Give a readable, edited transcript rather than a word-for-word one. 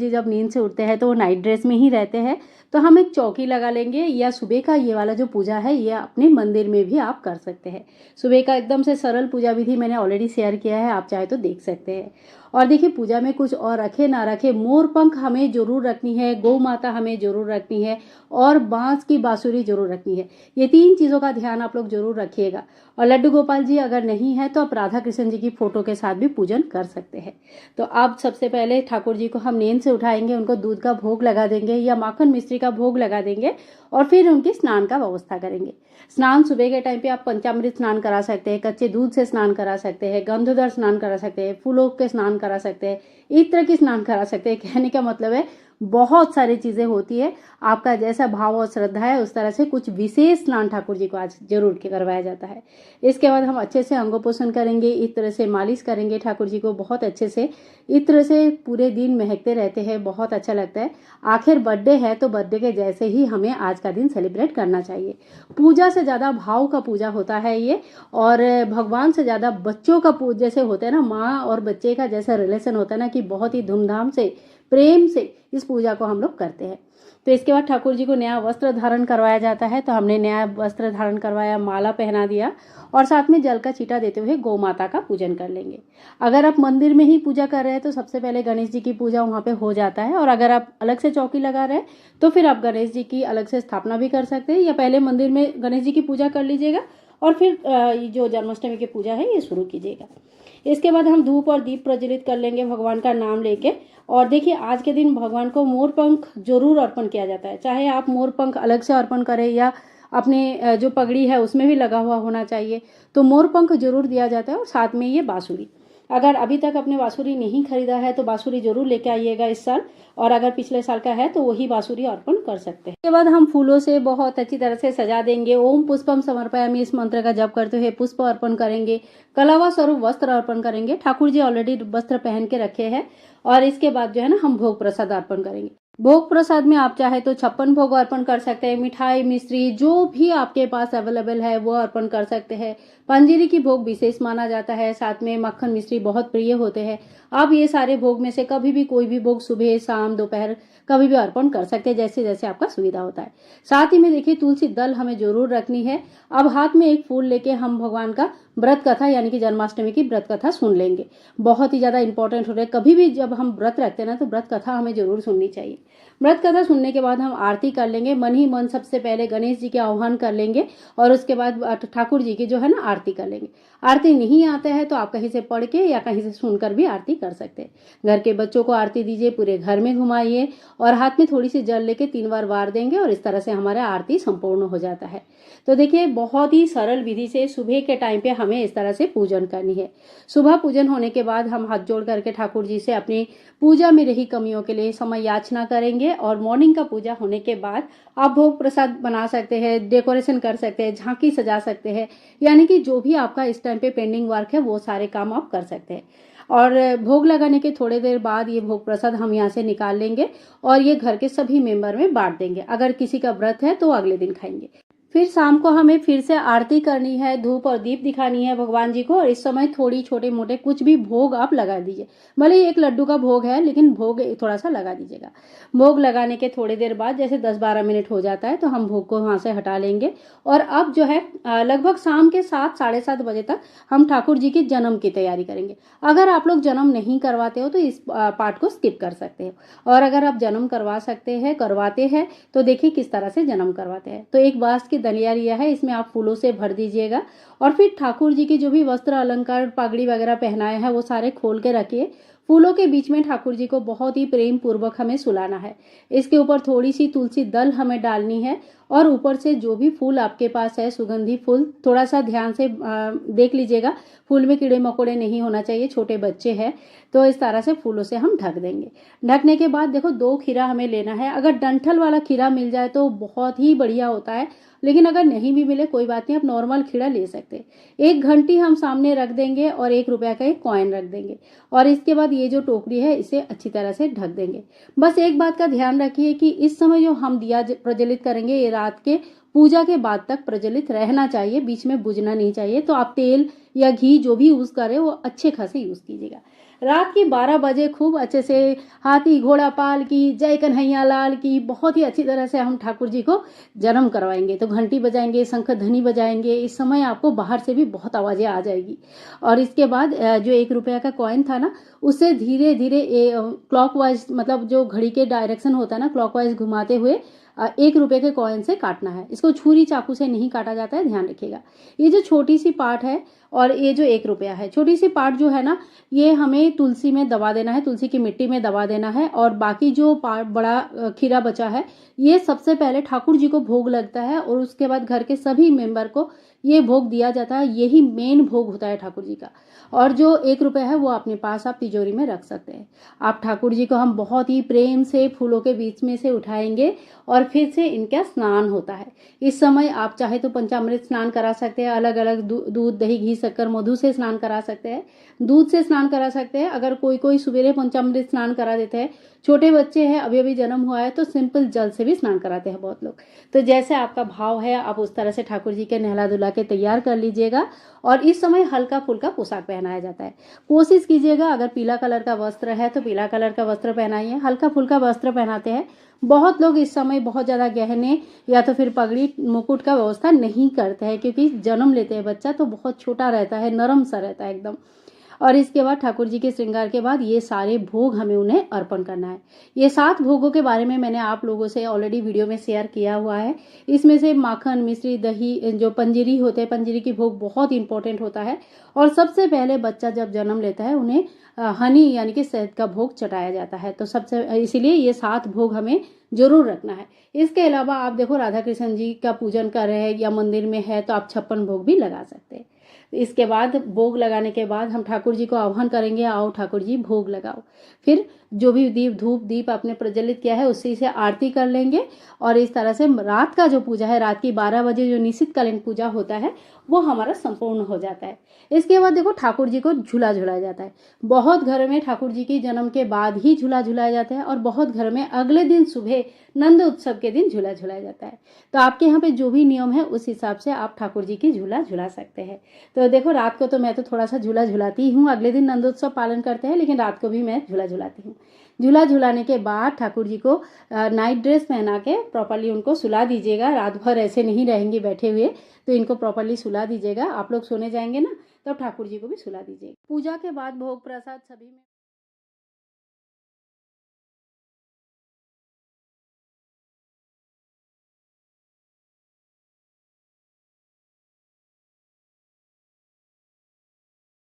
जी जब नींद से उठते हैं तो वो नाइट ड्रेस में ही रहते हैं, तो हम एक चौकी लगा लेंगे या सुबह का ये वाला जो पूजा है ये अपने मंदिर में भी आप कर सकते हैं। सुबह का एकदम से सरल पूजा विधि मैंने ऑलरेडी शेयर किया है, आप चाहे तो देख सकते हैं। और देखिए पूजा में कुछ और रखे ना रखे, मोर पंख हमें जरूर रखनी है, गौ माता हमें जरूर रखनी है और बांस की बांसुरी जरूर रखनी है। ये 3 चीज़ों का ध्यान आप लोग जरूर रखिएगा। और लड्डू गोपाल जी अगर नहीं है तो आप राधा कृष्ण जी की फोटो के साथ भी पूजन कर सकते हैं। तो अब सबसे पहले ठाकुर जी को हम नींद से उठाएंगे, उनको दूध का भोग लगा देंगे या माखन मिश्री का भोग लगा देंगे और फिर उनकी स्नान का व्यवस्था करेंगे। स्नान सुबह के टाइम पे आप पंचामृत स्नान करा सकते हैं, कच्चे दूध से स्नान करा सकते हैं, गंधोदर स्नान करा सकते हैं, फूलों के स्नान करा सकते हैं, इत्र की स्नान करा सकते हैं। कहने का मतलब है बहुत सारी चीजें होती है, आपका जैसा भाव और श्रद्धा है उस तरह से कुछ विशेष स्नान ठाकुर जी को आज जरूर करवाया जाता है। इसके बाद हम अच्छे से अंगोपोषण करेंगे, इत्र से मालिश करेंगे ठाकुर जी को बहुत अच्छे से। इत्र से पूरे दिन महकते रहते हैं, बहुत अच्छा लगता है। आखिर बर्थडे है तो बर्थडे के जैसे ही हमें आज का दिन सेलिब्रेट करना चाहिए। पूजा से ज्यादा भाव का पूजा होता है ये, और भगवान से ज्यादा बच्चों का जैसे होता है ना, माँ और बच्चे का जैसा रिलेशन होता है ना, कि बहुत ही धूमधाम से प्रेम से इस पूजा को हम लोग करते हैं। तो इसके बाद ठाकुर जी को नया वस्त्र धारण करवाया जाता है, तो हमने नया वस्त्र धारण करवाया, माला पहना दिया और साथ में जल का छींटा देते हुए गौ माता का पूजन कर लेंगे। अगर आप मंदिर में ही पूजा कर रहे हैं तो सबसे पहले गणेश जी की पूजा वहाँ पे हो जाता है, और अगर आप अलग से चौकी लगा रहे हैं तो फिर आप गणेश जी की अलग से स्थापना भी कर सकते हैं, या पहले मंदिर में गणेश जी की पूजा कर लीजिएगा और फिर जो जन्माष्टमी की पूजा है ये शुरू कीजिएगा। इसके बाद हम धूप और दीप प्रज्वलित कर लेंगे भगवान का नाम लेके। और देखिए आज के दिन भगवान को मोर पंख जरूर अर्पण किया जाता है, चाहे आप मोर पंख अलग से अर्पण करें या अपने जो पगड़ी है उसमें भी लगा हुआ होना चाहिए, तो मोर पंख जरूर दिया जाता है। और साथ में ये बांसुरी, अगर अभी तक आपने बांसुरी नहीं खरीदा है तो बांसुरी जरूर लेके आइएगा इस साल, और अगर पिछले साल का है तो वही बांसुरी अर्पण कर सकते हैं। इसके बाद हम फूलों से बहुत अच्छी तरह से सजा देंगे। ओम पुष्पम समर्पयामि इस मंत्र का जप करते हुए पुष्प अर्पण करेंगे, कलावा स्वरूप वस्त्र अर्पण करेंगे। ठाकुर जी ऑलरेडी वस्त्र पहन के रखे हैं। और इसके बाद जो है ना हम भोग प्रसाद अर्पण करेंगे। भोग प्रसाद में आप चाहे तो 56 भोग अर्पण कर सकते हैं, मिठाई मिश्री जो भी आपके पास अवेलेबल है वो अर्पण कर सकते हैं। पंजीरी की भोग विशेष माना जाता है, साथ में मक्खन मिश्री बहुत प्रिय होते हैं। आप ये सारे भोग में से कभी भी कोई भी भोग सुबह शाम दोपहर कभी भी अर्पण कर सकते हैं, जैसे जैसे आपका सुविधा होता है। साथ ही में देखिए तुलसी दल हमें जरूर रखनी है। अब हाथ में एक फूल लेके हम भगवान का व्रत कथा यानी कि जन्माष्टमी की व्रत कथा सुन लेंगे। बहुत ही ज्यादा इंपॉर्टेंट हो रहा है, कभी भी जब हम व्रत रखते हैं ना तो व्रत कथा हमें जरूर सुननी चाहिए। व्रत कथा सुनने के बाद हम आरती कर लेंगे। मन ही मन सबसे पहले गणेश जी के आह्वान कर लेंगे और उसके बाद ठाकुर जी की जो है ना आरती कर लेंगे। आरती नहीं आते हैं तो आप कहीं से पढ़ के या कहीं से सुनकर भी आरती कर सकते हैं। घर के बच्चों को आरती दीजिए, पूरे घर में घुमाइए और हाथ में थोड़ी सी जल लेके 3 बार वार देंगे और इस तरह से हमारा आरती संपूर्ण हो जाता है। तो देखिए बहुत ही सरल विधि से सुबह के टाइम पे हमें इस तरह से पूजन करनी है। सुबह पूजन होने के बाद हम हाथ जोड़ करके ठाकुर जी से अपनी पूजा में रही कमियों के लिए समय याचना करेंगे। और मॉर्निंग का पूजा होने के बाद आप भोग प्रसाद बना सकते हैं, डेकोरेशन कर सकते हैं, झांकी सजा सकते हैं, यानी कि जो भी आपका इस टाइम पे पेंडिंग वर्क है वो सारे काम आप कर सकते हैं। और भोग लगाने के थोड़ी देर बाद ये भोग प्रसाद हम यहाँ से निकाल लेंगे और ये घर के सभी मेंबर में बांट देंगे। अगर किसी का व्रत है तो अगले दिन खाएंगे। फिर शाम को हमें फिर से आरती करनी है, धूप और दीप दिखानी है भगवान जी को। और इस समय थोड़ी छोटे मोटे कुछ भी भोग आप लगा दीजिए, भले ही 1 लड्डू का भोग है लेकिन भोग थोड़ा सा लगा दीजिएगा। भोग लगाने के थोड़ी देर बाद जैसे 10-12 मिनट हो जाता है तो हम भोग को वहां से हटा लेंगे। और अब जो है लगभग शाम के 7 साढ़े 7 बजे तक हम ठाकुर जी के जन्म की तैयारी करेंगे। अगर आप लोग जन्म नहीं करवाते हो तो इस पार्ट को स्किप कर सकते हो, और अगर आप जन्म करवा सकते हैं करवाते हैं तो देखिए किस तरह से जन्म करवाते हैं। तो एक बांस की दलिया लिया है, इसमें आप फूलों से भर दीजिएगा और फिर ठाकुर जी के जो भी वस्त्र अलंकार पगड़ी वगैरह पहनाए हैं वो सारे खोल के रखिए। फूलों के बीच में ठाकुर जी को बहुत ही प्रेम पूर्वक हमें सुलाना है। इसके ऊपर थोड़ी सी तुलसी दल हमें डालनी है और ऊपर से जो भी फूल आपके पास है सुगंधी फूल थोड़ा सा ध्यान से देख लीजिएगा, फूल में कीड़े मकोड़े नहीं होना चाहिए, छोटे बच्चे हैं तो इस तरह से फूलों से हम ढक देंगे। ढकने के बाद देखो 2 खीरा हमें लेना है। अगर डंठल वाला खीरा मिल जाए तो बहुत ही बढ़िया होता है, लेकिन अगर नहीं भी मिले कोई बात नहीं, आप नॉर्मल खीरा ले सकते हैं। 1 घंटी हम सामने रख देंगे और 1 रुपया का एक कॉइन रख देंगे और इसके बाद ये जो टोकरी है इसे अच्छी तरह से ढक देंगे। बस एक बात का ध्यान रखिए कि इस समय जो हम दिया प्रज्वलित करेंगे ये रात के पूजा के बाद तक प्रज्वलित रहना चाहिए, बीच में बुझना नहीं चाहिए। तो आप तेल या घी जो भी यूज करें वो अच्छे खासे यूज कीजिएगा। रात की 12 बजे खूब अच्छे से हाथी घोड़ा पाल की, जय कन्हैया लाल की, बहुत ही अच्छी तरह से हम ठाकुर जी को जन्म करवाएंगे। तो घंटी बजाएंगे, शंख ध्वनि बजाएंगे। इस समय आपको बाहर से भी बहुत आवाज़ें आ जाएगी। और इसके बाद जो 1 रुपया का कॉइन था ना, उससे धीरे धीरे क्लॉकवाइज, मतलब जो घड़ी के डायरेक्शन होता है ना, क्लॉकवाइज घुमाते हुए 1 रुपये के कॉइन से काटना है। इसको छुरी चाकू से नहीं काटा जाता है, ध्यान रखिएगा। ये जो छोटी सी पार्ट है और ये जो 1 रुपया है, छोटी सी पार्ट जो है ना, ये हमें तुलसी में दबा देना है, तुलसी की मिट्टी में दबा देना है। और बाकी जो पार्ट बड़ा खीरा बचा है, ये सबसे पहले ठाकुर जी को भोग लगता है और उसके बाद घर के सभी मेंबर को ये भोग दिया जाता है। यही मेन भोग होता है ठाकुर जी का। और जो 1 रुपया है वो अपने पास आप तिजोरी में रख सकते हैं। आप ठाकुर जी को हम बहुत ही प्रेम से फूलों के बीच में से उठाएंगे और फिर से इनका स्नान होता है। इस समय आप चाहे तो पंचामृत स्नान करा सकते हैं, अलग अलग दूध दही घी शक्कर मधु से स्नान करा सकते हैं, दूध से स्नान करा सकते हैं। अगर कोई कोई सवेरे पंचामृत स्नान करा देते हैं, छोटे बच्चे हैं, अभी अभी जन्म हुआ है, तो सिंपल जल से भी स्नान कराते हैं बहुत लोग। तो जैसे आपका भाव है, आप उस तरह से ठाकुर जी के नहला धुला के तैयार कर लीजिएगा। और इस समय हल्का फुल्का पोशाक पहनाया जाता है। कोशिश कीजिएगा, अगर पीला कलर का वस्त्र है तो पीला कलर का वस्त्र पहनाइए, हल्का फुल्का वस्त्र पहनाते हैं। बहुत लोग इस समय बहुत ज़्यादा गहने या तो फिर पगड़ी मुकुट का व्यवस्था नहीं करते हैं, क्योंकि जन्म लेते हैं बच्चा तो बहुत छोटा रहता है, नरम सा रहता है एकदम। और इसके बाद ठाकुर जी के श्रृंगार के बाद ये सारे भोग हमें उन्हें अर्पण करना है। ये 7 भोगों के बारे में मैंने आप लोगों से ऑलरेडी वीडियो में शेयर किया हुआ है। इसमें से माखन, मिश्री, दही, जो पंजीरी होते हैं, पंजीरी की भोग बहुत इंपॉर्टेंट होता है। और सबसे पहले बच्चा जब जन्म लेता है उन्हें हनी यानी कि शहद का भोग चढ़ाया जाता है। तो सबसे इसीलिए ये 7 भोग हमें जरूर रखना है। इसके अलावा आप देखो, राधा कृष्ण जी का पूजन कर रहे हैं या मंदिर में है तो आप 56 भोग भी लगा सकते हैं। इसके बाद भोग लगाने के बाद हम ठाकुर जी को आह्वान करेंगे, आओ ठाकुर जी भोग लगाओ। फिर जो भी दीप धूप दीप आपने प्रज्वलित किया है उसी से आरती कर लेंगे। और इस तरह से रात का जो पूजा है, रात की 12 बजे जो निश्चितकालीन पूजा होता है, वो हमारा संपूर्ण हो जाता है। इसके बाद देखो, ठाकुर जी को झूला झुलाया जाता है। बहुत घरों में ठाकुर जी की जन्म के बाद ही झूला झुलाया जाता है और बहुत घर में अगले दिन सुबह नंद उत्सव के दिन झूला झुलाया जाता है। तो आपके यहाँ पे जो भी नियम है उस हिसाब से आप ठाकुर जी की झूला झुला सकते हैं। तो देखो, रात को तो मैं तो थोड़ा सा झूला झुलाती हूँ, अगले दिन नंदोत्सव पालन करते हैं, लेकिन रात को भी मैं झूला झुलाती हूँ। झूला झुलाने के बाद ठाकुर जी को नाइट ड्रेस पहना के प्रॉपर्ली उनको सुला दीजिएगा। रात भर ऐसे नहीं रहेंगे बैठे हुए, तो इनको प्रॉपर्ली सुला दीजिएगा। आप लोग सोने जाएंगे ना, तब ठाकुर जी को भी सुला दीजिएगा। पूजा के बाद भोग प्रसाद सभी में